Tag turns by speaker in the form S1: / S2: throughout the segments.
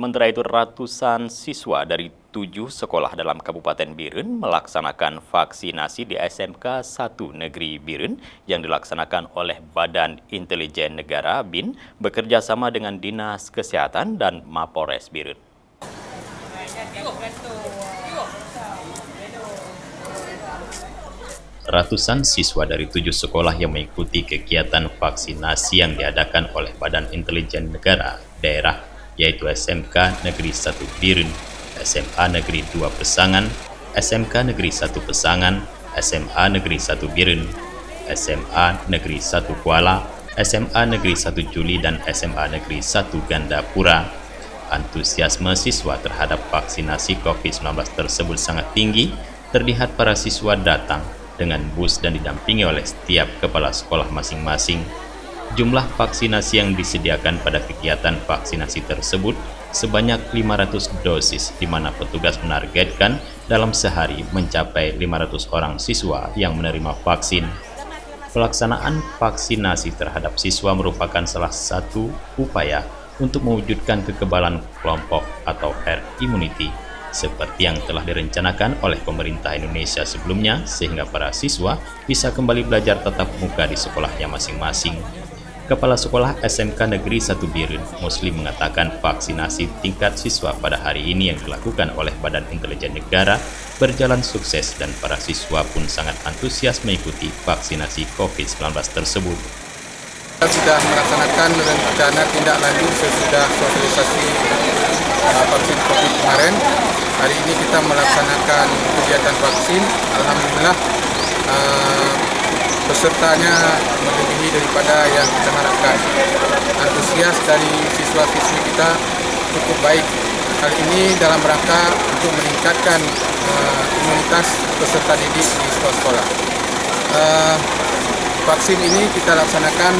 S1: Sementara itu, ratusan siswa dari 7 sekolah dalam Kabupaten Biren melaksanakan vaksinasi di SMK 1 Negeri Biren yang dilaksanakan oleh Badan Intelijen Negara (BIN) bekerja sama dengan Dinas Kesehatan dan Mapolres Biren. Ratusan siswa dari 7 sekolah yang mengikuti kegiatan vaksinasi yang diadakan oleh Badan Intelijen Negara daerah, yaitu SMK Negeri 1 Biren, SMA Negeri 2 Pesangan, SMK Negeri 1 Pesangan, SMA Negeri 1 Biren, SMA Negeri 1 Kuala, SMA Negeri 1 Juli, dan SMA Negeri 1 Gandapura. Antusiasme siswa terhadap vaksinasi COVID-19 tersebut sangat tinggi. Terlihat para siswa datang dengan bus dan didampingi oleh setiap kepala sekolah masing-masing. Jumlah vaksinasi yang disediakan pada kegiatan vaksinasi tersebut sebanyak 500 dosis, di mana petugas menargetkan dalam sehari mencapai 500 orang siswa yang menerima vaksin. Pelaksanaan vaksinasi terhadap siswa merupakan salah satu upaya untuk mewujudkan kekebalan kelompok atau herd immunity, seperti yang telah direncanakan oleh pemerintah Indonesia sebelumnya, sehingga para siswa bisa kembali belajar tatap muka di sekolahnya masing-masing. Kepala Sekolah SMK Negeri 1 Biren, Muslim, mengatakan vaksinasi tingkat siswa pada hari ini yang dilakukan oleh Badan Intelijen Negara berjalan sukses dan para siswa pun sangat antusias mengikuti vaksinasi COVID-19 tersebut.
S2: Kita sudah melaksanakan rencana tindak lanjut sesudah sosialisasi vaksin COVID kemarin. Hari ini kita melaksanakan kegiatan vaksin. Alhamdulillah pesertanya melebihi daripada yang kita harapkan. Antusias dari siswa-siswi kita cukup baik. Hal ini dalam rangka untuk meningkatkan imunitas peserta didik di sekolah-sekolah. Vaksin ini kita laksanakan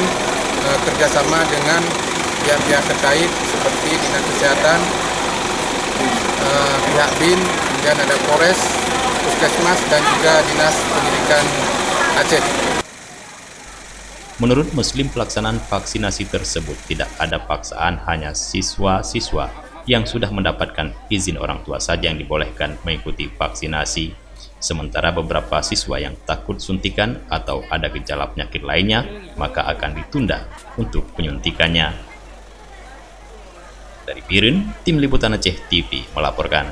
S2: kerjasama dengan pihak-pihak terkait seperti Dinas Kesehatan, pihak BIN, kemudian ada Polres, Puskesmas, dan juga Dinas Pendidikan Aceh.
S1: Menurut Muslim, pelaksanaan vaksinasi tersebut tidak ada paksaan, hanya siswa-siswa yang sudah mendapatkan izin orang tua saja yang dibolehkan mengikuti vaksinasi. Sementara beberapa siswa yang takut suntikan atau ada gejala penyakit lainnya, maka akan ditunda untuk penyuntikannya. Dari Biren, Tim Liputan Aceh TV melaporkan.